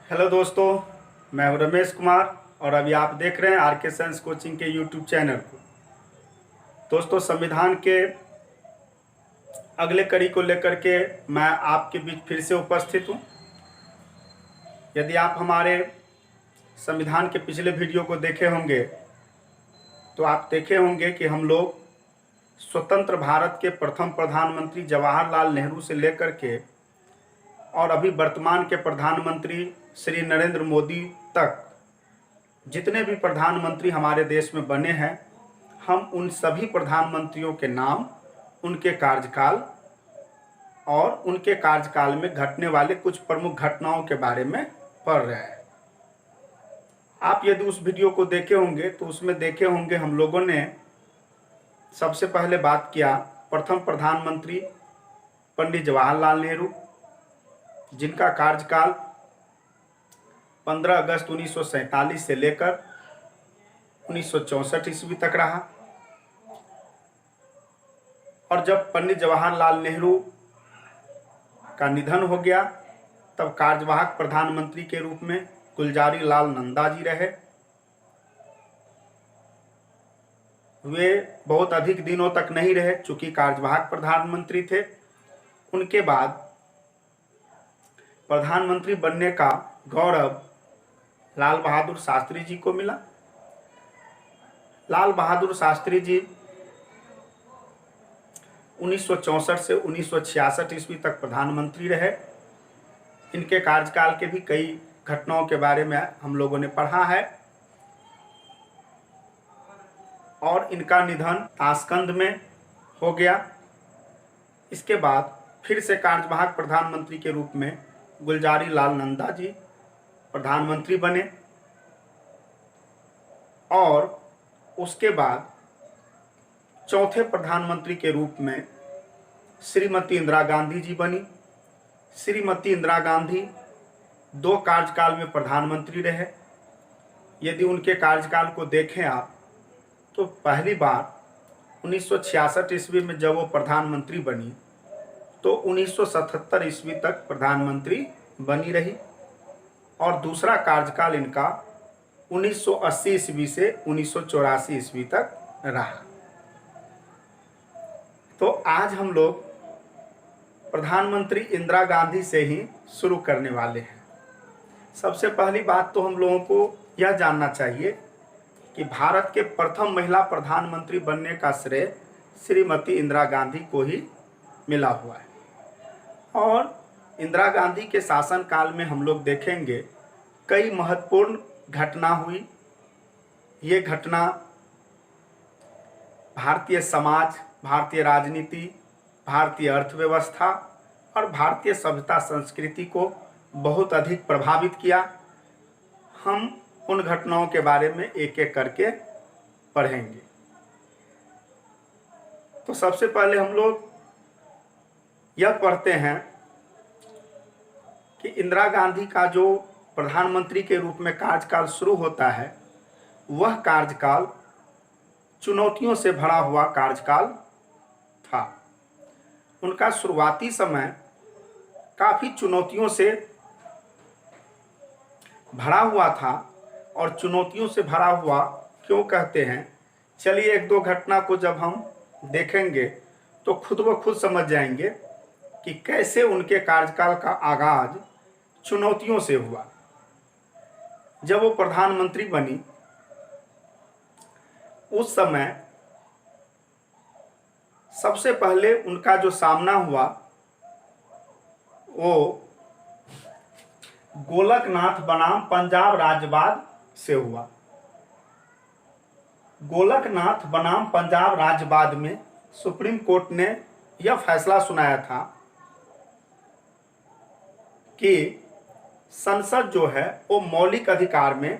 Hello दोस्तों, मैं हूं रमेश कुमार और अभी आप देख रहे हैं आर.के. साइंस कोचिंग के यूट्यूब चैनल को। दोस्तों, संविधान के अगले कड़ी को लेकर के मैं आपके बीच फिर से उपस्थित हूं। यदि आप हमारे संविधान के पिछले वीडियो को देखे होंगे तो आप देखे होंगे कि हम लोग स्वतंत्र भारत के प्रथम प्रधानमंत्री जवाहरलाल नेहरू से लेकर के और अभी वर्तमान के प्रधानमंत्री श्री नरेंद्र मोदी तक जितने भी प्रधानमंत्री हमारे देश में बने हैं, हम उन सभी प्रधानमंत्रियों के नाम, उनके कार्यकाल और उनके कार्यकाल में घटने वाले कुछ प्रमुख घटनाओं के बारे में पढ़ रहे हैं। आप यदि उस वीडियो को देखे होंगे तो उसमें देखे होंगे हम लोगों ने सबसे पहले बात किया प्रथम प्रधानमंत्री पंडित जवाहरलाल नेहरू, जिनका कार्यकाल 15 अगस्त 1947 से लेकर 1964 ईस्वी तक रहा। और जब पंडित जवाहरलाल नेहरू का निधन हो गया तब कार्यवाहक प्रधानमंत्री के रूप में गुलजारी लाल नंदा जी रहे। वे बहुत अधिक दिनों तक नहीं रहे चूंकि कार्यवाहक प्रधानमंत्री थे। उनके बाद प्रधानमंत्री बनने का गौरव लाल बहादुर शास्त्री जी को मिला। लाल बहादुर शास्त्री जी 1964 से 1966 ईस्वी तक प्रधानमंत्री रहे। इनके कार्यकाल के भी कई घटनाओं के बारे में हम लोगों ने पढ़ा है और इनका निधन ताशकंद में हो गया। इसके बाद फिर से कार्यवाहक प्रधानमंत्री के रूप में गुलजारी लाल नंदा जी प्रधानमंत्री बने और उसके बाद चौथे प्रधानमंत्री के रूप में श्रीमती इंदिरा गांधी जी बनी। श्रीमती इंदिरा गांधी 2 कार्यकाल में प्रधानमंत्री रहे। यदि उनके कार्यकाल को देखें आप तो पहली बार 1966 ईस्वी में जब वो प्रधानमंत्री बनी तो 1977 ईस्वी तक प्रधानमंत्री बनी रही और दूसरा कार्यकाल इनका 1980 ईस्वी से 1984 ईस्वी तक रहा। तो आज हम लोग प्रधानमंत्री इंदिरा गांधी से ही शुरू करने वाले हैं। सबसे पहली बात तो हम लोगों को यह जानना चाहिए कि भारत के प्रथम महिला प्रधानमंत्री बनने का श्रेय श्रीमती इंदिरा गांधी को ही मिला हुआ है। और इंदिरा गांधी के शासनकाल में हम लोग देखेंगे कई महत्वपूर्ण घटना हुई। ये घटना भारतीय समाज, भारतीय राजनीति, भारतीय अर्थव्यवस्था और भारतीय सभ्यता संस्कृति को बहुत अधिक प्रभावित किया। हम उन घटनाओं के बारे में एक एक करके पढ़ेंगे। तो सबसे पहले हम लोग यह पढ़ते हैं कि इंदिरा गांधी का जो प्रधानमंत्री के रूप में कार्यकाल शुरू होता है वह कार्यकाल चुनौतियों से भरा हुआ कार्यकाल था। उनका शुरुआती समय काफ़ी चुनौतियों से भरा हुआ था। और चुनौतियों से भरा हुआ क्यों कहते हैं, चलिए एक दो घटना को जब हम देखेंगे तो खुद ब खुद समझ जाएंगे कि कैसे उनके कार्यकाल का आगाज चुनौतियों से हुआ। जब वो प्रधानमंत्री बनी उस समय सबसे पहले उनका जो सामना हुआ वो गोलकनाथ बनाम पंजाब राज्यवाद से हुआ। गोलकनाथ बनाम पंजाब राज्यवाद में सुप्रीम कोर्ट ने यह फैसला सुनाया था कि संसद जो है वो मौलिक अधिकार में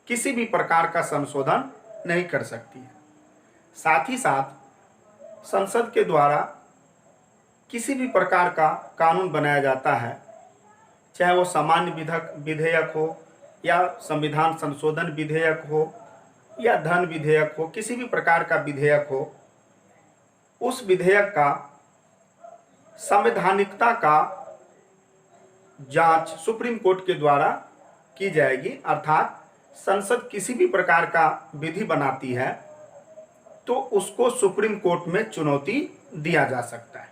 किसी भी प्रकार का संशोधन नहीं कर सकती है। साथ ही साथ संसद के द्वारा किसी भी प्रकार का कानून बनाया जाता है, चाहे वो सामान्य विधेयक हो या संविधान संशोधन विधेयक हो या धन विधेयक हो, किसी भी प्रकार का विधेयक हो, उस विधेयक का संवैधानिकता का जांच सुप्रीम कोर्ट के द्वारा की जाएगी, अर्थात संसद किसी भी प्रकार का विधि बनाती है तो उसको सुप्रीम कोर्ट में चुनौती दिया जा सकता है।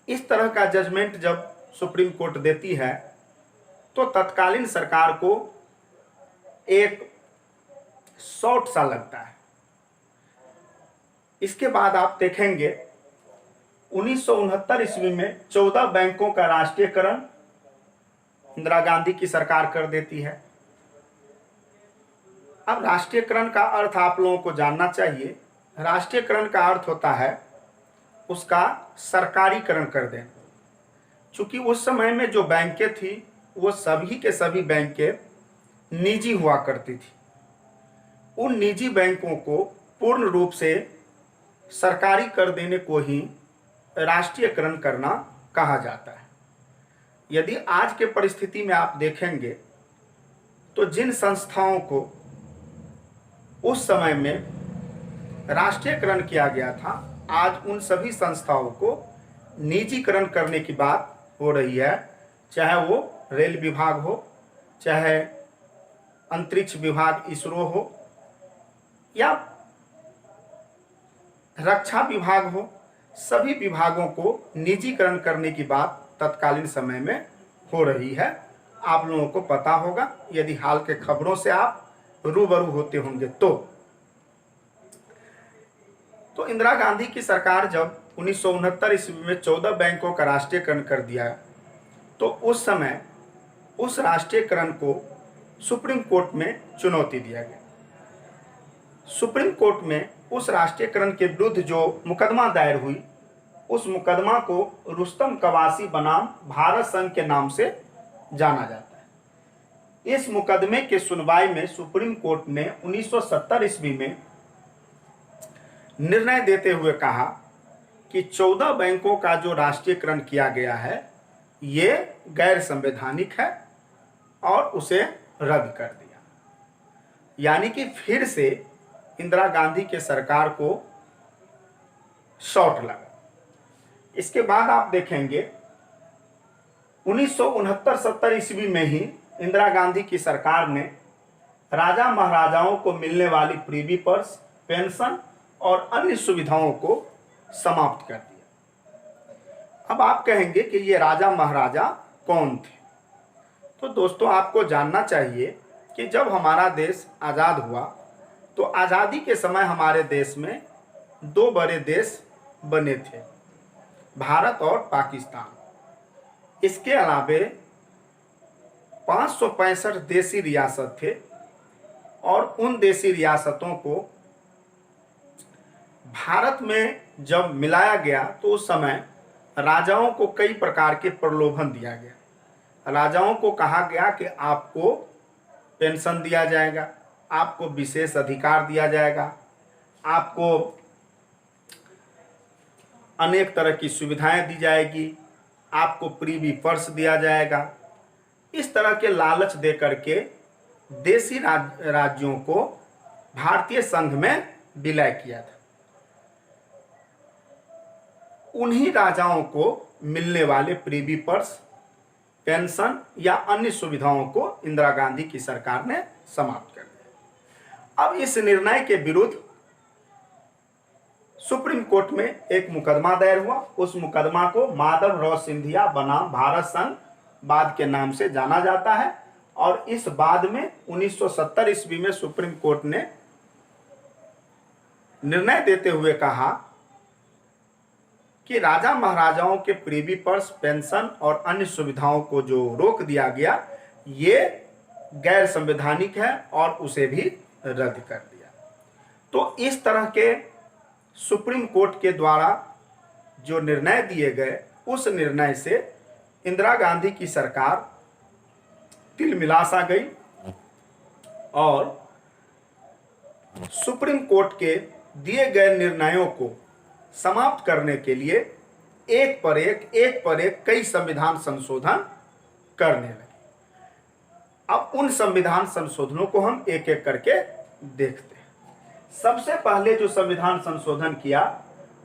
इस तरह का जजमेंट जब सुप्रीम कोर्ट देती है तो तत्कालीन सरकार को एक शॉट सा लगता है। इसके बाद आप देखेंगे 1969 ईस्वी में 14 बैंकों का राष्ट्रीयकरण इंदिरा गांधी की सरकार कर देती है। अब राष्ट्रीयकरण का अर्थ आप लोगों को जानना चाहिए। राष्ट्रीयकरण का अर्थ होता है उसका सरकारीकरण कर देना। चूंकि उस समय में जो बैंकें थी वो सभी के सभी बैंकें निजी हुआ करती थी। उन निजी बैंकों को पूर्ण रूप से सरकारी कर देने को ही राष्ट्रीयकरण करना कहा जाता है। यदि आज के परिस्थिति में आप देखेंगे तो जिन संस्थाओं को उस समय में राष्ट्रीयकरण किया गया था, आज उन सभी संस्थाओं को निजीकरण करने की बात हो रही है। चाहे वो रेल विभाग हो, चाहे अंतरिक्ष विभाग इसरो हो, या रक्षा विभाग हो, सभी विभागों को निजीकरण करने की बात तत्कालीन समय में हो रही है। आप लोगों को पता होगा यदि हाल के खबरों से आप रूबरू होते होंगे तो इंदिरा गांधी की सरकार जब 1969 ईस्वी में 14 बैंकों का राष्ट्रीयकरण कर दिया तो उस समय उस राष्ट्रीयकरण को सुप्रीम कोर्ट में चुनौती दिया गया। सुप्रीम कोर्ट में उस राष्ट्रीयकरण के विरुद्ध जो मुकदमा दायर हुई, उस मुकदमा को रुस्तम कवासी बनाम भारत संघ के नाम से जाना जाता है। इस मुकदमे के सुनवाई में सुप्रीम कोर्ट ने 1970 ईस्वी में निर्णय देते हुए कहा कि 14 बैंकों का जो राष्ट्रीयकरण किया गया है ये गैर संवैधानिक है और उसे रद्द कर दिया। यानी कि फिर से इंदिरा गांधी के सरकार को शॉट लगा। इसके बाद आप देखेंगे 1969-70 ईस्वी में ही इंदिरा गांधी की सरकार ने राजा महाराजाओं को मिलने वाली प्रीवी पर्स, पेंशन और अन्य सुविधाओं को समाप्त कर दिया। अब आप कहेंगे कि ये राजा महाराजा कौन थे? तो दोस्तों आपको जानना चाहिए कि जब हमारा देश आज़ाद हुआ तो आज़ादी के समय हमारे देश में दो बड़े देश बने थे, भारत और पाकिस्तान। इसके अलावे 565 देशी रियासत थे और उन देशी रियासतों को भारत में जब मिलाया गया तो उस समय राजाओं को कई प्रकार के प्रलोभन दिया गया। राजाओं को कहा गया कि आपको पेंशन दिया जाएगा, आपको विशेष अधिकार दिया जाएगा, आपको अनेक तरह की सुविधाएं दी जाएगी, आपको प्रीवी पर्स दिया जाएगा। इस तरह के लालच दे करके देशी राज्यों को भारतीय संघ में विलय किया था। उन्हीं राजाओं को मिलने वाले प्रीवी पर्स, पेंशन या अन्य सुविधाओं को इंदिरा गांधी की सरकार ने समाप्त कर दिया। अब इस निर्णय के विरुद्ध सुप्रीम कोर्ट में एक मुकदमा दायर हुआ। उस मुकदमा को माधवराव सिंधिया बनाम भारत संघ वाद के नाम से जाना जाता है। और इस वाद में 1970 ईस्वी में सुप्रीम कोर्ट ने निर्णय देते हुए कहा कि राजा महाराजाओं के प्रीवी पर्स, पेंशन और अन्य सुविधाओं को जो रोक दिया गया ये गैर संवैधानिक है और उसे भी रद्द कर दिया। तो इस तरह के सुप्रीम कोर्ट के द्वारा जो निर्णय दिए गए, उस निर्णय से इंदिरा गांधी की सरकार तिलमिलासा गई और सुप्रीम कोर्ट के दिए गए निर्णयों को समाप्त करने के लिए एक पर एक कई संविधान संशोधन करने लगे। अब उन संविधान संशोधनों को हम एक एक करके देखते हैं। सबसे पहले जो संविधान संशोधन किया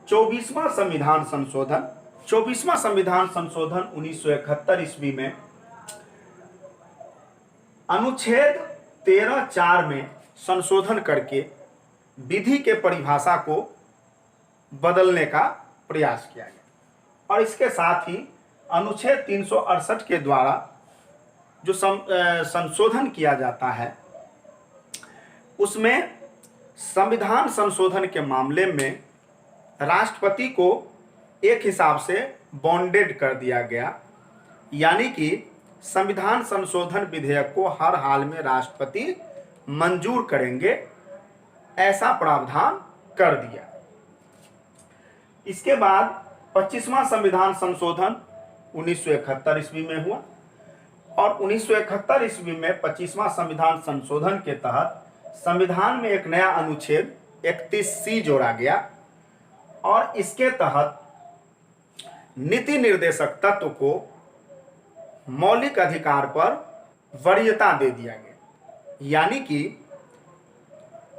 24वां संविधान संशोधन। 24वां संविधान संशोधन 1971 ईस्वी में अनुच्छेद 13(4) में संशोधन करके विधि के परिभाषा को बदलने का प्रयास किया गया और इसके साथ ही अनुच्छेद 368 के द्वारा जो संशोधन किया जाता है उसमें संविधान संशोधन के मामले में राष्ट्रपति को एक हिसाब से बॉन्डेड कर दिया गया, यानी कि संविधान संशोधन विधेयक को हर हाल में राष्ट्रपति मंजूर करेंगे, ऐसा प्रावधान कर दिया। इसके बाद 25वां संविधान संशोधन 1971 ईस्वी में हुआ और 1971 ईस्वी में 25वां संविधान संशोधन के तहत संविधान में एक नया अनुच्छेद 31C जोड़ा गया और इसके तहत नीति निर्देशक तत्व को मौलिक अधिकार पर वरीयता दे दिया गया, यानी कि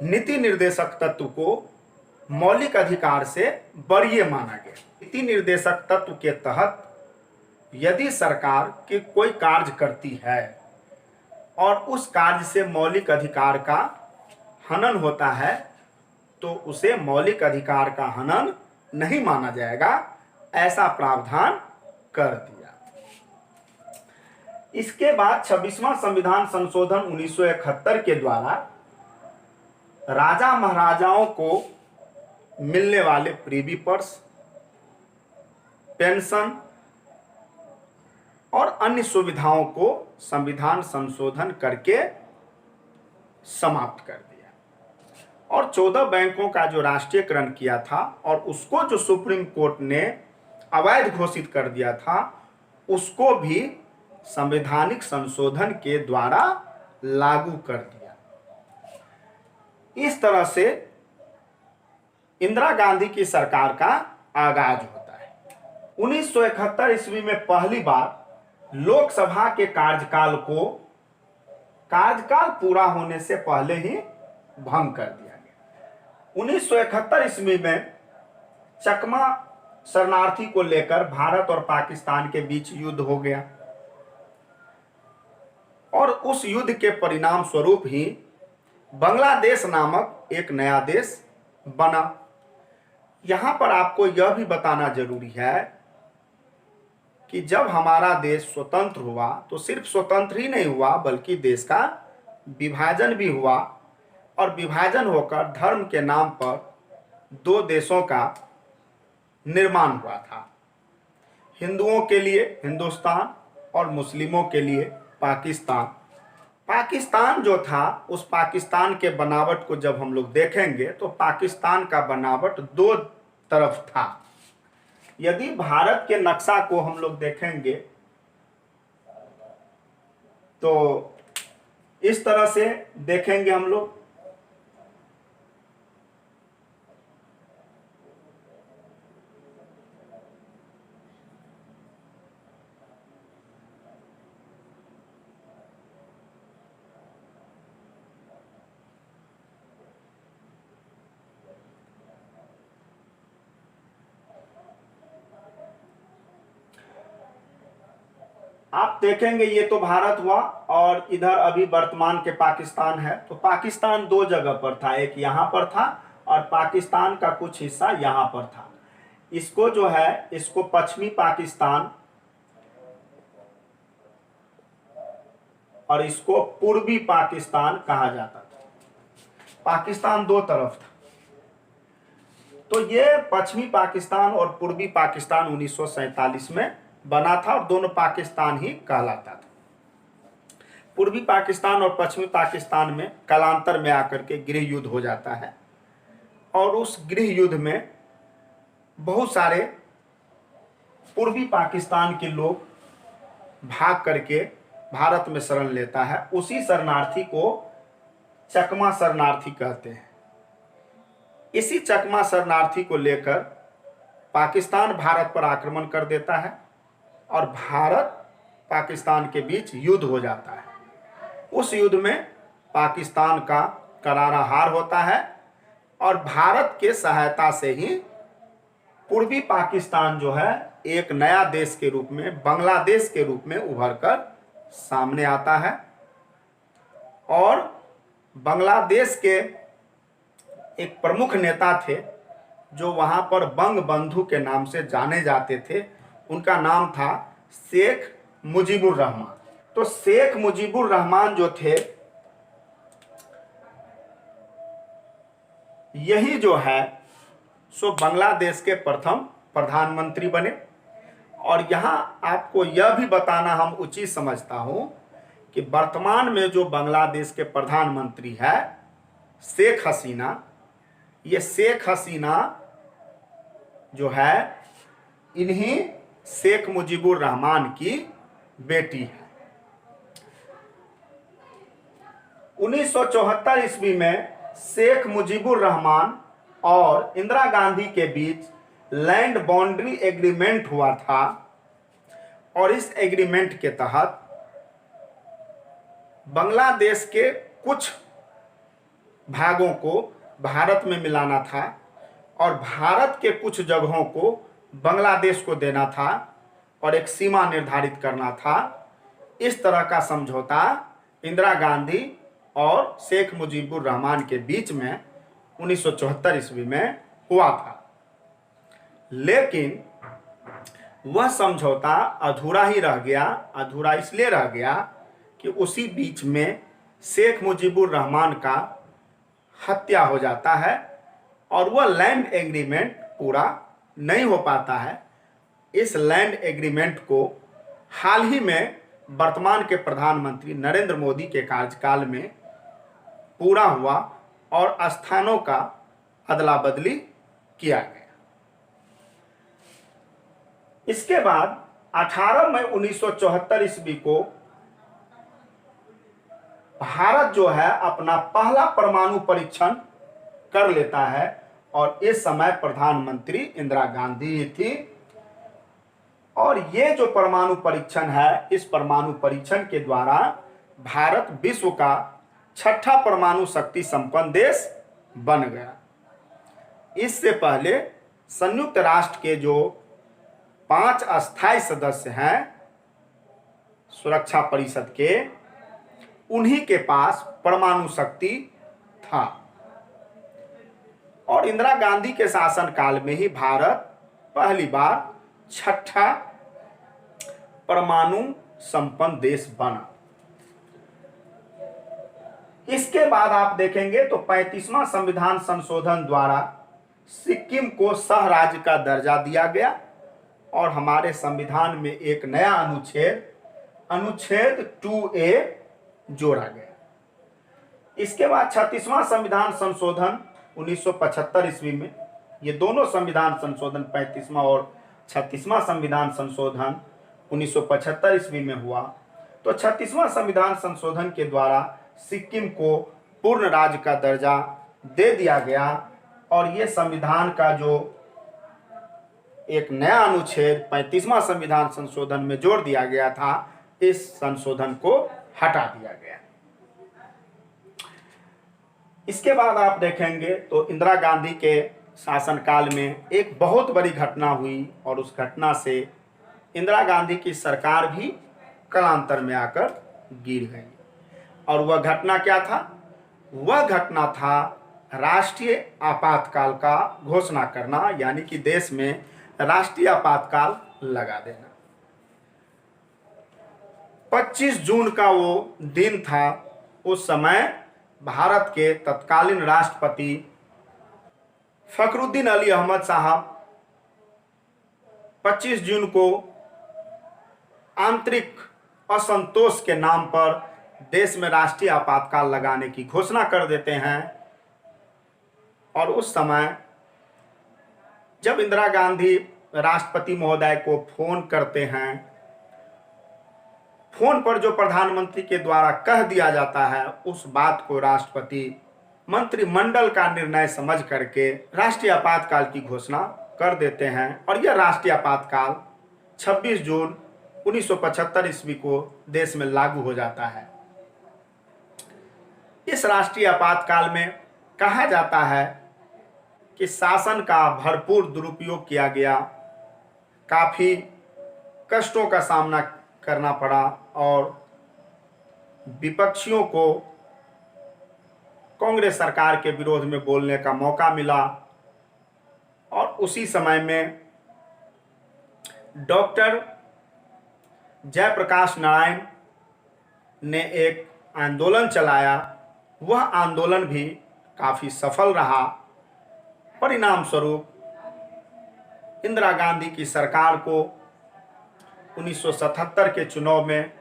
नीति निर्देशक तत्व को मौलिक अधिकार से वरीय माना गया। नीति निर्देशक तत्व के तहत यदि सरकार के कोई कार्य करती है और उस कार्य से मौलिक अधिकार का हनन होता है तो उसे मौलिक अधिकार का हनन नहीं माना जाएगा, ऐसा प्रावधान कर दिया। इसके बाद 26वां संविधान संशोधन 1971 के द्वारा राजा महाराजाओं को मिलने वाले प्रीवी पर्स, पेंशन और अन्य सुविधाओं को संविधान संशोधन करके समाप्त कर दिया और 14 बैंकों का जो राष्ट्रीयकरण किया था और उसको जो सुप्रीम कोर्ट ने अवैध घोषित कर दिया था उसको भी संवैधानिक संशोधन के द्वारा लागू कर दिया। इस तरह से इंदिरा गांधी की सरकार का आगाज होता है। 1971 ईस्वी में पहली बार लोकसभा के कार्यकाल पूरा होने से पहले ही भंग कर दिया गया। 1971 ईस्वी में चकमा शरणार्थी को लेकर भारत और पाकिस्तान के बीच युद्ध हो गया और उस युद्ध के परिणाम स्वरूप ही बांग्लादेश नामक एक नया देश बना। यहां पर आपको यह भी बताना जरूरी है कि जब हमारा देश स्वतंत्र हुआ तो सिर्फ स्वतंत्र ही नहीं हुआ बल्कि देश का विभाजन भी हुआ और विभाजन होकर धर्म के नाम पर दो देशों का निर्माण हुआ था। हिंदुओं के लिए हिंदुस्तान और मुस्लिमों के लिए पाकिस्तान। पाकिस्तान जो था उस पाकिस्तान के बनावट को जब हम लोग देखेंगे तो पाकिस्तान का बनावट दो तरफ था। यदि भारत के नक्शा को हम लोग देखेंगे तो इस तरह से देखेंगे हम लोग, आप देखेंगे ये तो भारत हुआ और इधर अभी वर्तमान के पाकिस्तान है। तो पाकिस्तान दो जगह पर था, एक यहाँ पर था और पाकिस्तान का कुछ हिस्सा यहाँ पर था। इसको जो है इसको पश्चिमी पाकिस्तान और इसको पूर्वी पाकिस्तान कहा जाता था। पाकिस्तान दो तरफ था। तो ये पश्चिमी पाकिस्तान और पूर्वी पाकिस्तान 1947 में बना था और दोनों पाकिस्तान ही कहलाता था। पूर्वी पाकिस्तान और पश्चिमी पाकिस्तान में कालांतर में आकर के गृह युद्ध हो जाता है और उस गृह युद्ध में बहुत सारे पूर्वी पाकिस्तान के लोग भाग करके भारत में शरण लेता है। उसी शरणार्थी को चकमा शरणार्थी कहते हैं। इसी चकमा शरणार्थी को लेकर पाकिस्तान भारत पर आक्रमण कर देता है और भारत पाकिस्तान के बीच युद्ध हो जाता है। उस युद्ध में पाकिस्तान का करारा हार होता है और भारत के सहायता से ही पूर्वी पाकिस्तान जो है एक नया देश के रूप में, बांग्लादेश के रूप में उभर कर सामने आता है और बांग्लादेश के एक प्रमुख नेता थे जो वहाँ पर बंग बंधु के नाम से जाने जाते थे। उनका नाम था शेख मुजीबुर रहमान। तो शेख मुजीबुर रहमान जो थे, यही जो है सो बांग्लादेश के प्रथम प्रधानमंत्री बने। और यहाँ आपको यह भी बताना हम उचित समझता हूँ कि वर्तमान में जो बांग्लादेश के प्रधानमंत्री है शेख हसीना, ये शेख हसीना जो है इन्हीं शेख मुजीबुर रहमान की बेटी है। 1974 ईस्वी में शेख मुजीबुर रहमान और इंदिरा गांधी के बीच लैंड बाउंड्री एग्रीमेंट हुआ था और इस एग्रीमेंट के तहत बांग्लादेश के कुछ भागों को भारत में मिलाना था और भारत के कुछ जगहों को बांग्लादेश को देना था और एक सीमा निर्धारित करना था। इस तरह का समझौता इंदिरा गांधी और शेख मुजीबुर रहमान के बीच में 1974 ईस्वी में हुआ था। लेकिन वह समझौता अधूरा ही रह गया। अधूरा इसलिए रह गया कि उसी बीच में शेख मुजीबुर रहमान का हत्या हो जाता है और वह लैंड एग्रीमेंट पूरा नहीं हो पाता है। इस लैंड एग्रीमेंट को हाल ही में वर्तमान के प्रधानमंत्री नरेंद्र मोदी के कार्यकाल में पूरा हुआ और स्थानों का अदला बदली किया गया। इसके बाद 18 मई 1974 ईस्वी को भारत जो है अपना पहला परमाणु परीक्षण कर लेता है और इस समय प्रधानमंत्री इंदिरा गांधी थी। और ये जो परमाणु परीक्षण है, इस परमाणु परीक्षण के द्वारा भारत विश्व का छठा परमाणु शक्ति संपन्न देश बन गया। इससे पहले संयुक्त राष्ट्र के जो 5 अस्थायी सदस्य हैं सुरक्षा परिषद के, उन्हीं के पास परमाणु शक्ति था। और इंदिरा गांधी के शासनकाल में ही भारत पहली बार छठा परमाणु संपन्न देश बना। इसके बाद आप देखेंगे तो 35वां संविधान संशोधन द्वारा सिक्किम को सह राज्य का दर्जा दिया गया और हमारे संविधान में एक नया अनुच्छेद 2A जोड़ा गया। इसके बाद 36वां संविधान संशोधन 1975 ईस्वी में, ये दोनों संविधान संशोधन 35वां और 36वां संविधान संशोधन 1975 ईस्वी में हुआ। तो 36वां संविधान संशोधन के द्वारा सिक्किम को पूर्ण राज्य का दर्जा दे दिया गया और ये संविधान का जो एक नया अनुच्छेद 35वां संविधान संशोधन में जोड़ दिया गया था, इस संशोधन को हटा दिया गया। इसके बाद आप देखेंगे तो इंदिरा गांधी के शासनकाल में एक बहुत बड़ी घटना हुई और उस घटना से इंदिरा गांधी की सरकार भी कालांतर में आकर गिर गई। और वह घटना क्या था? वह घटना था राष्ट्रीय आपातकाल का घोषणा करना, यानी कि देश में राष्ट्रीय आपातकाल लगा देना। 25 जून का वो दिन था। उस समय भारत के तत्कालीन राष्ट्रपति फखरुद्दीन अली अहमद साहब 25 जून को आंतरिक असंतोष के नाम पर देश में राष्ट्रीय आपातकाल लगाने की घोषणा कर देते हैं। और उस समय जब इंदिरा गांधी राष्ट्रपति महोदय को फोन करते हैं, फोन पर जो प्रधानमंत्री के द्वारा कह दिया जाता है, उस बात को राष्ट्रपति मंत्रिमंडल का निर्णय समझ करके राष्ट्रीय आपातकाल की घोषणा कर देते हैं। और यह राष्ट्रीय आपातकाल 26 जून 1975 ईस्वी को देश में लागू हो जाता है। इस राष्ट्रीय आपातकाल में कहा जाता है कि शासन का भरपूर दुरुपयोग किया गया, काफ़ी कष्टों का सामना करना पड़ा और विपक्षियों को कांग्रेस सरकार के विरोध में बोलने का मौका मिला। और उसी समय में डॉक्टर जयप्रकाश नारायण ने एक आंदोलन चलाया। वह आंदोलन भी काफ़ी सफल रहा। परिणाम स्वरूप इंदिरा गांधी की सरकार को 1977 के चुनाव में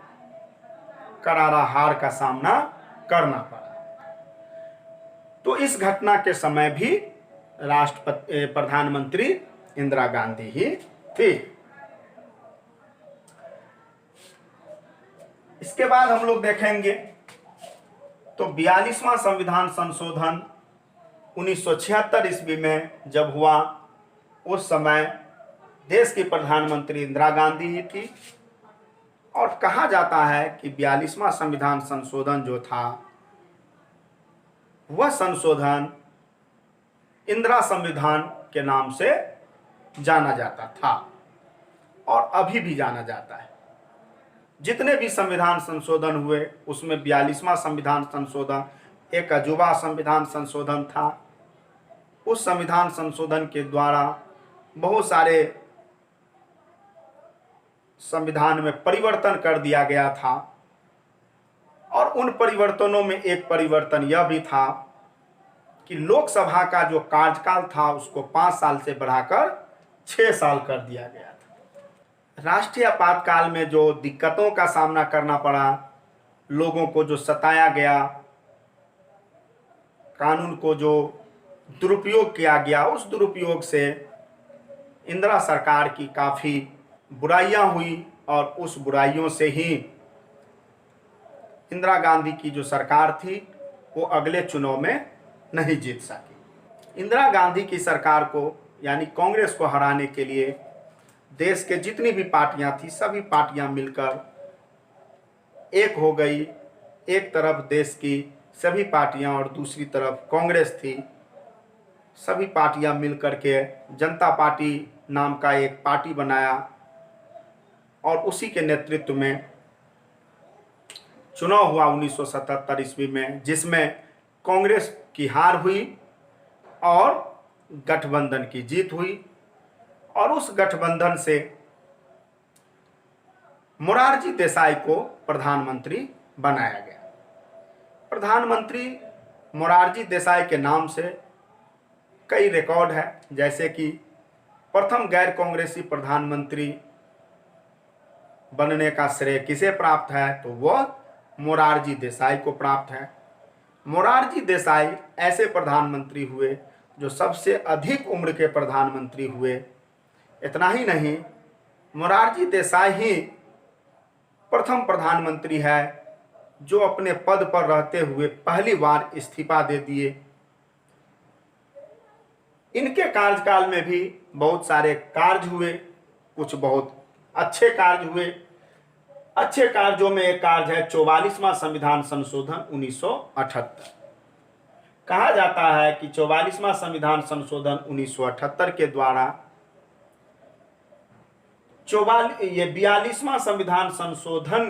करारा हार का सामना करना पड़ा। तो इस घटना के समय भी प्रधानमंत्री इंदिरा गांधी ही थी। इसके बाद हम लोग देखेंगे तो 42वां संविधान संशोधन 1976 ईस्वी में जब हुआ, उस समय देश की प्रधानमंत्री इंदिरा गांधी ही थी। और कहा जाता है कि 42वां संविधान संशोधन जो था वह संशोधन इंदिरा संविधान के नाम से जाना जाता था और अभी भी जाना जाता है। जितने भी संविधान संशोधन हुए उसमें 42वां संविधान संशोधन एक अजूबा संविधान संशोधन था। उस संविधान संशोधन के द्वारा बहुत सारे संविधान में परिवर्तन कर दिया गया था। और उन परिवर्तनों में एक परिवर्तन यह भी था कि लोकसभा का जो कार्यकाल था उसको 5 साल से बढ़ाकर 6 साल कर दिया गया था। राष्ट्रीय आपातकाल में जो दिक्कतों का सामना करना पड़ा, लोगों को जो सताया गया, कानून को जो दुरुपयोग किया गया, उस दुरुपयोग से इंदिरा सरकार की काफ़ी बुराइयां हुई और उस बुराइयों से ही इंदिरा गांधी की जो सरकार थी वो अगले चुनाव में नहीं जीत सकी। इंदिरा गांधी की सरकार को यानी कांग्रेस को हराने के लिए देश के जितनी भी पार्टियां थी सभी पार्टियां मिलकर एक हो गई। एक तरफ देश की सभी पार्टियां और दूसरी तरफ कांग्रेस थी। सभी पार्टियां मिलकर के जनता पार्टी नाम का एक पार्टी बनाया और उसी के नेतृत्व में चुनाव हुआ 1977 ईस्वी में, जिसमें कांग्रेस की हार हुई और गठबंधन की जीत हुई। और उस गठबंधन से मोरारजी देसाई को प्रधानमंत्री बनाया गया। प्रधानमंत्री मोरारजी देसाई के नाम से कई रिकॉर्ड है, जैसे कि प्रथम गैर कांग्रेसी प्रधानमंत्री बनने का श्रेय किसे प्राप्त है, तो वह मोरारजी देसाई को प्राप्त है। मोरारजी देसाई ऐसे प्रधानमंत्री हुए जो सबसे अधिक उम्र के प्रधानमंत्री हुए। इतना ही नहीं, मोरारजी देसाई ही प्रथम प्रधानमंत्री है जो अपने पद पर रहते हुए पहली बार इस्तीफा दे दिए। इनके कार्यकाल में भी बहुत सारे कार्य हुए, कुछ बहुत अच्छे कार्य हुए। अच्छे कार्यों में एक कार्य है 44वां संविधान संशोधन 1978। कहा जाता है कि 44वां संविधान संशोधन 1978 के द्वारा 42वां संविधान संशोधन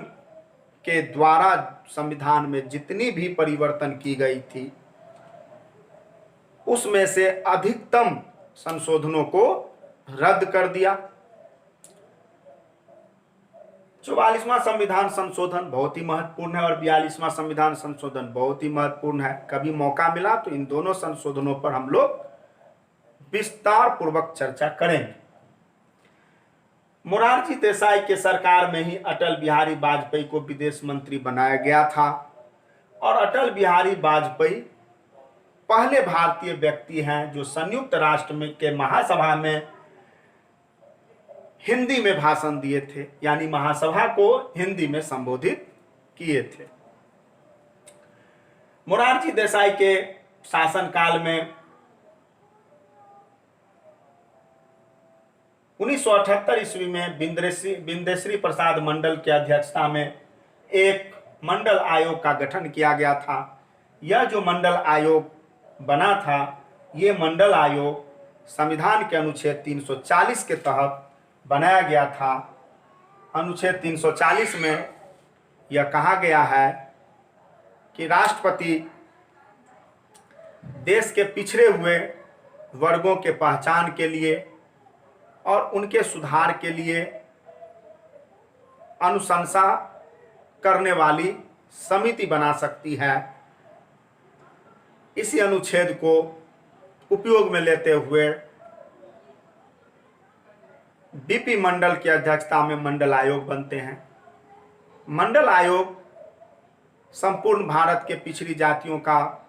के द्वारा संविधान में जितनी भी परिवर्तन की गई थी उसमें से अधिकतम संशोधनों को रद्द कर दिया। 44वां संविधान संशोधन बहुत ही महत्वपूर्ण है और 42वां संविधान संशोधन बहुत ही महत्वपूर्ण है। कभी मौका मिला तो इन दोनों संशोधनों पर हम लोग विस्तार पूर्वक चर्चा करेंगे। मोरारजी देसाई के सरकार में ही अटल बिहारी वाजपेयी को विदेश मंत्री बनाया गया था और अटल बिहारी वाजपेयी पहले भारतीय व्यक्ति हैं जो संयुक्त राष्ट्र में के महासभा में हिंदी में भाषण दिए थे, यानी महासभा को हिंदी में संबोधित किए थे। मोरारजी देसाई के शासनकाल में 1978 ईस्वी में बिंदेश्वरी प्रसाद मंडल की अध्यक्षता में एक मंडल आयोग का गठन किया गया था। यह जो मंडल आयोग बना था, ये मंडल आयोग संविधान के अनुच्छेद 340 के तहत बनाया गया था। अनुच्छेद 340 में यह कहा गया है कि राष्ट्रपति देश के पिछड़े हुए वर्गों के पहचान के लिए और उनके सुधार के लिए अनुशंसा करने वाली समिति बना सकती है। इसी अनुच्छेद को उपयोग में लेते हुए बीपी मंडल की अध्यक्षता में मंडल आयोग बनते हैं। मंडल आयोग संपूर्ण भारत के पिछड़ी जातियों का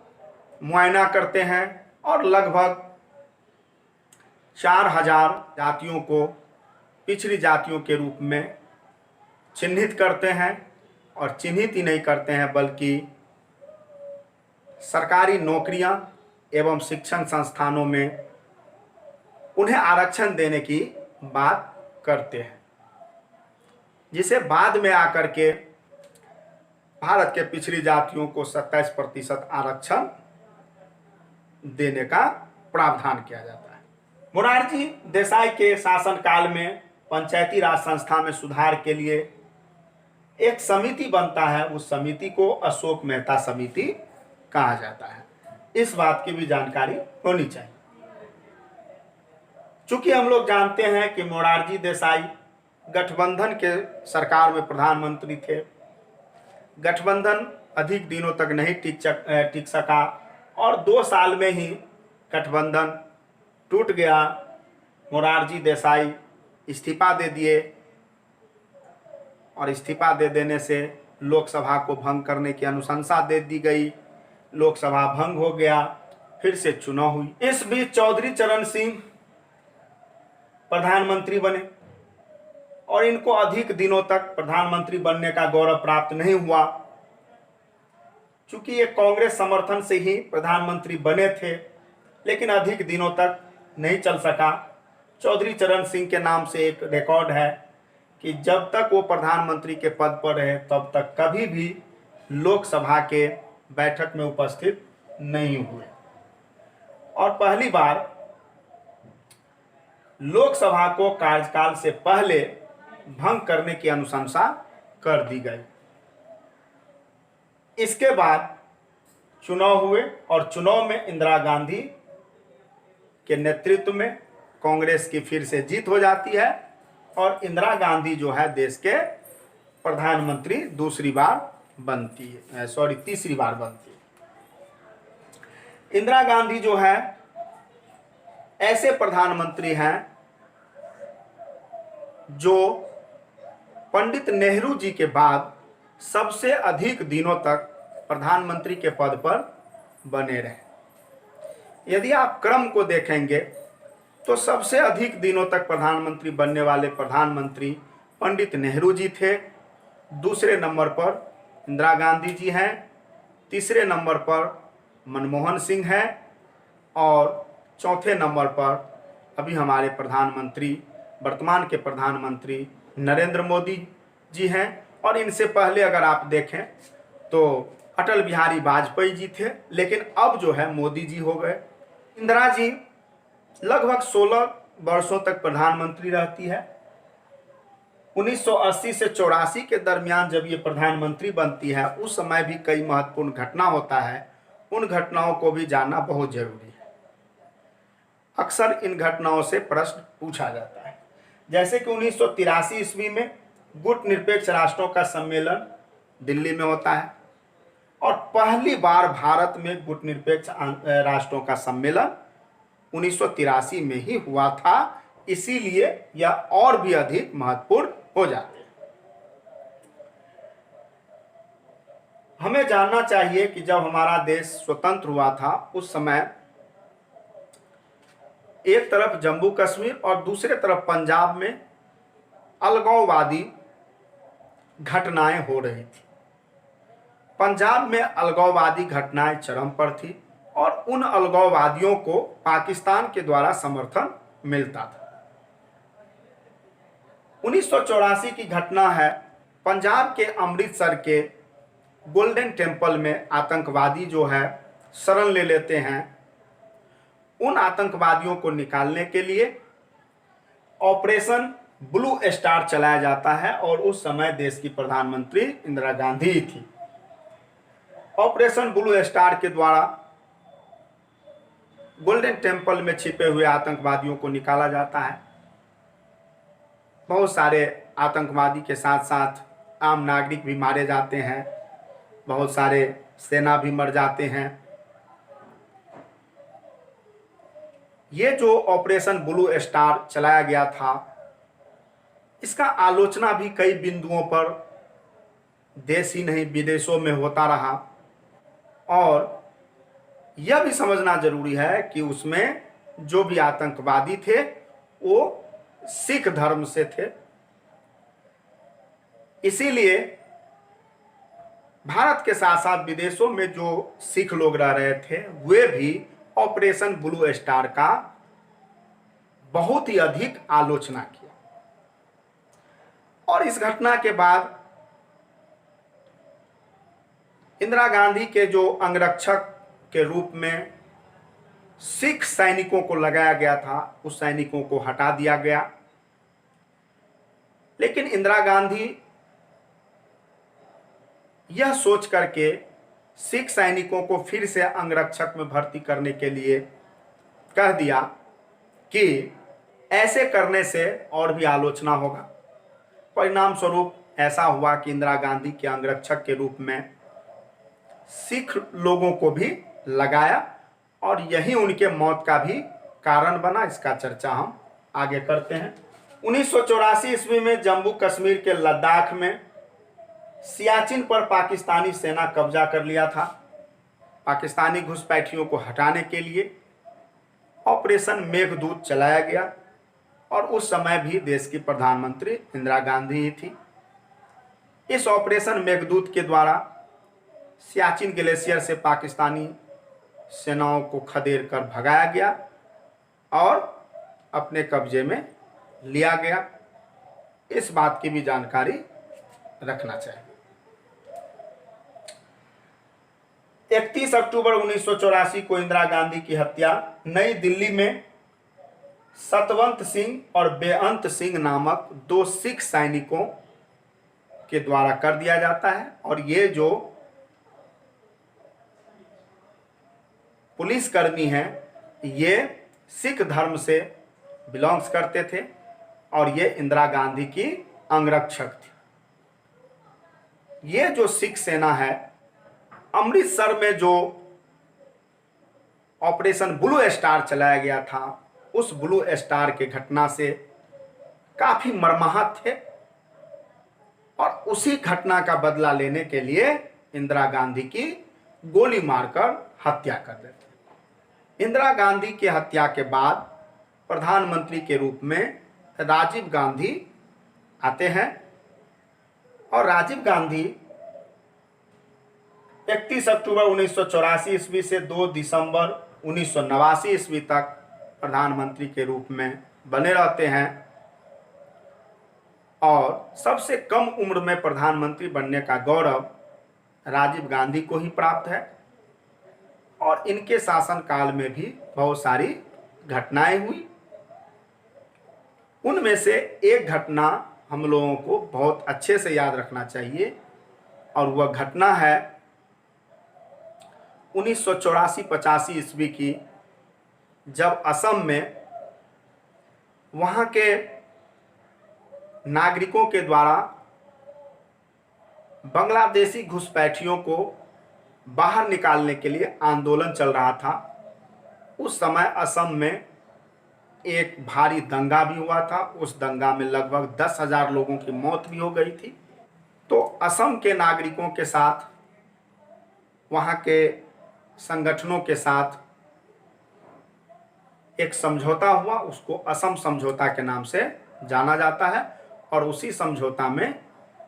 मुआयना करते हैं और लगभग 4000 जातियों को पिछड़ी जातियों के रूप में चिन्हित करते हैं और चिन्हित ही नहीं करते हैं बल्कि सरकारी नौकरियां एवं शिक्षण संस्थानों में उन्हें आरक्षण देने की बात करते हैं, जिसे बाद में आकर के भारत के पिछड़ी जातियों को 27% आरक्षण देने का प्रावधान किया जाता है। मोरारजी देसाई के शासनकाल में पंचायती राज संस्था में सुधार के लिए एक समिति बनता है। उस समिति को अशोक मेहता समिति कहा जाता है। इस बात की भी जानकारी होनी चाहिए। चूंकि हम लोग जानते हैं कि मोरारजी देसाई गठबंधन के सरकार में प्रधानमंत्री थे। गठबंधन अधिक दिनों तक नहीं टिक सका और 2 साल में ही गठबंधन टूट गया। मोरारजी देसाई इस्तीफा दे दिए और इस्तीफा दे देने से लोकसभा को भंग करने की अनुशंसा दे दी गई। लोकसभा भंग हो गया, फिर से चुनाव हुई। इस बीच चौधरी चरण सिंह प्रधानमंत्री बने और इनको अधिक दिनों तक प्रधानमंत्री बनने का गौरव प्राप्त नहीं हुआ। चूंकि ये कांग्रेस समर्थन से ही प्रधानमंत्री बने थे, लेकिन अधिक दिनों तक नहीं चल सका। चौधरी चरण सिंह के नाम से एक रिकॉर्ड है कि जब तक वो प्रधानमंत्री के पद पर रहे तब तक कभी भी लोकसभा के बैठक में उपस्थित नहीं हुए और पहली बार लोकसभा को कार्यकाल से पहले भंग करने की अनुशंसा कर दी गई। इसके बाद चुनाव हुए और चुनाव में इंदिरा गांधी के नेतृत्व में कांग्रेस की फिर से जीत हो जाती है और इंदिरा गांधी जो है देश के प्रधानमंत्री तीसरी बार बनती है। इंदिरा गांधी जो है ऐसे प्रधानमंत्री हैं जो पंडित नेहरू जी के बाद सबसे अधिक दिनों तक प्रधानमंत्री के पद पर बने रहे। यदि आप क्रम को देखेंगे तो सबसे अधिक दिनों तक प्रधानमंत्री बनने वाले प्रधानमंत्री पंडित नेहरू जी थे। दूसरे नंबर पर इंदिरा गांधी जी हैं। तीसरे नंबर पर मनमोहन सिंह हैं और चौथे नंबर पर अभी हमारे प्रधानमंत्री वर्तमान के प्रधानमंत्री नरेंद्र मोदी जी हैं। और इनसे पहले अगर आप देखें तो अटल बिहारी वाजपेयी जी थे, लेकिन अब जो है मोदी जी हो गए। इंदिरा जी लगभग 16 वर्षों तक प्रधानमंत्री रहती है। 1980 से 84 के दरमियान जब ये प्रधानमंत्री बनती है उस समय भी कई महत्वपूर्ण घटना होता है। उन घटनाओं को भी जानना बहुत जरूरी है। अक्सर इन घटनाओं से प्रश्न पूछा जाता है, जैसे कि 1983 ईस्वी में गुट निरपेक्ष राष्ट्रों का सम्मेलन दिल्ली में होता है और पहली बार भारत में गुट निरपेक्ष राष्ट्रों का सम्मेलन 1983 में ही हुआ था। इसीलिए यह और भी अधिक महत्वपूर्ण हो जाते हैं। हमें जानना चाहिए कि जब हमारा देश स्वतंत्र हुआ था उस समय एक तरफ जम्मू कश्मीर और दूसरे तरफ पंजाब में अलगाववादी घटनाएं हो रही थी। पंजाब में अलगाववादी घटनाएं चरम पर थी और उन अलगाववादियों को पाकिस्तान के द्वारा समर्थन मिलता था। 1984 की घटना है। पंजाब के अमृतसर के गोल्डन टेम्पल में आतंकवादी जो है शरण ले लेते हैं। उन आतंकवादियों को निकालने के लिए ऑपरेशन ब्लू स्टार चलाया जाता है और उस समय देश की प्रधानमंत्री इंदिरा गांधी थी। ऑपरेशन ब्लू स्टार के द्वारा गोल्डन टेम्पल में छिपे हुए आतंकवादियों को निकाला जाता है। बहुत सारे आतंकवादी के साथ साथ आम नागरिक भी मारे जाते हैं, बहुत सारे सेना भी मर जाते हैं। ये जो ऑपरेशन ब्लू स्टार चलाया गया था, इसका आलोचना भी कई बिंदुओं पर देश ही नहीं विदेशों में होता रहा। और यह भी समझना जरूरी है कि उसमें जो भी आतंकवादी थे वो सिख धर्म से थे। इसीलिए भारत के साथ साथ विदेशों में जो सिख लोग रह रहे थे वे भी ऑपरेशन ब्लू स्टार का बहुत ही अधिक आलोचना किया। और इस घटना के बाद इंदिरा गांधी के जो अंगरक्षक के रूप में सिख सैनिकों को लगाया गया था, उस सैनिकों को हटा दिया गया। लेकिन इंदिरा गांधी यह सोच करके सिख सैनिकों को फिर से अंगरक्षक में भर्ती करने के लिए कह दिया कि ऐसे करने से और भी आलोचना होगा। परिणाम स्वरूप ऐसा हुआ कि इंदिरा गांधी के अंगरक्षक के रूप में सिख लोगों को भी लगाया और यही उनके मौत का भी कारण बना। इसका चर्चा हम आगे करते हैं। 1984 ईस्वी में जम्मू कश्मीर के लद्दाख में सियाचिन पर पाकिस्तानी सेना कब्जा कर लिया था। पाकिस्तानी घुसपैठियों को हटाने के लिए ऑपरेशन मेघदूत चलाया गया और उस समय भी देश की प्रधानमंत्री इंदिरा गांधी ही थी। इस ऑपरेशन मेघदूत के द्वारा सियाचिन ग्लेशियर से पाकिस्तानी सेनाओं को खदेड़ कर भगाया गया और अपने कब्जे में लिया गया। इस बात की भी जानकारी रखना चाहिए। 31 अक्टूबर 1984 को इंदिरा गांधी की हत्या नई दिल्ली में सतवंत सिंह और बेअंत सिंह नामक दो सिख सैनिकों के द्वारा कर दिया जाता है। और ये जो पुलिसकर्मी हैं ये सिख धर्म से बिलोंग्स करते थे और ये इंदिरा गांधी की अंगरक्षक थी। ये जो सिख सेना है, अमृतसर में जो ऑपरेशन ब्लू स्टार चलाया गया था, उस ब्लू स्टार के घटना से काफी मर्माहत थे और उसी घटना का बदला लेने के लिए इंदिरा गांधी की गोली मारकर हत्या कर देते। इंदिरा गांधी की हत्या के बाद प्रधानमंत्री के रूप में राजीव गांधी आते हैं और राजीव गांधी 31 अक्टूबर 1984 ईस्वी से 2 दिसंबर 1989 ईस्वी तक प्रधानमंत्री के रूप में बने रहते हैं और सबसे कम उम्र में प्रधानमंत्री बनने का गौरव राजीव गांधी को ही प्राप्त है। और इनके शासनकाल में भी बहुत सारी घटनाएं हुई। उनमें से एक घटना हम लोगों को बहुत अच्छे से याद रखना चाहिए और वह घटना है 1984-85 ईस्वी की, जब असम में वहाँ के नागरिकों के द्वारा बांग्लादेशी घुसपैठियों को बाहर निकालने के लिए आंदोलन चल रहा था। उस समय असम में एक भारी दंगा भी हुआ था। उस दंगा में लगभग 10,000 लोगों की मौत भी हो गई थी। तो असम के नागरिकों के साथ, वहाँ के संगठनों के साथ एक समझौता हुआ, उसको असम समझौता के नाम से जाना जाता है। और उसी समझौता में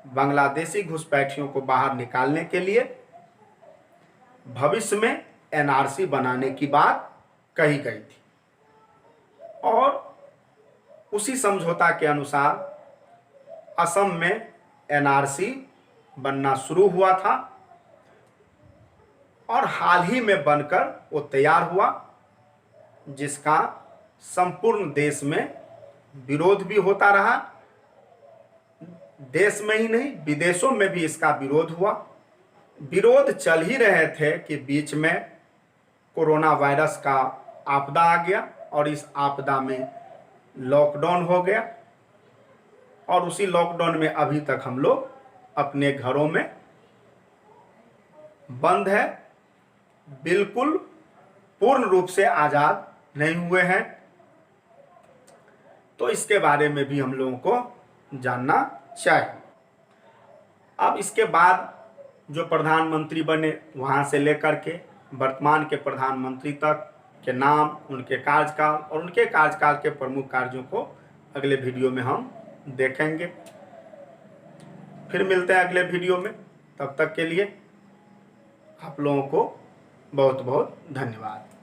बांग्लादेशी घुसपैठियों को बाहर निकालने के लिए भविष्य में एनआरसी बनाने की बात कही गई थी। और उसी समझौता के अनुसार असम में एनआरसी बनना शुरू हुआ था और हाल ही में बनकर वो तैयार हुआ, जिसका संपूर्ण देश में विरोध भी होता रहा। देश में ही नहीं विदेशों में भी इसका विरोध हुआ। विरोध चल ही रहे थे कि बीच में कोरोना वायरस का आपदा आ गया और इस आपदा में लॉकडाउन हो गया और उसी लॉकडाउन में अभी तक हम लोग अपने घरों में बंद है, बिल्कुल पूर्ण रूप से आज़ाद नहीं हुए हैं। तो इसके बारे में भी हम लोगों को जानना चाहिए। अब इसके बाद जो प्रधानमंत्री बने वहाँ से लेकर के वर्तमान के प्रधानमंत्री तक के नाम, उनके कार्यकाल और उनके कार्यकाल के प्रमुख कार्यों को अगले वीडियो में हम देखेंगे। फिर मिलते हैं अगले वीडियो में, तब तक के लिए आप लोगों को बहुत बहुत धन्यवाद।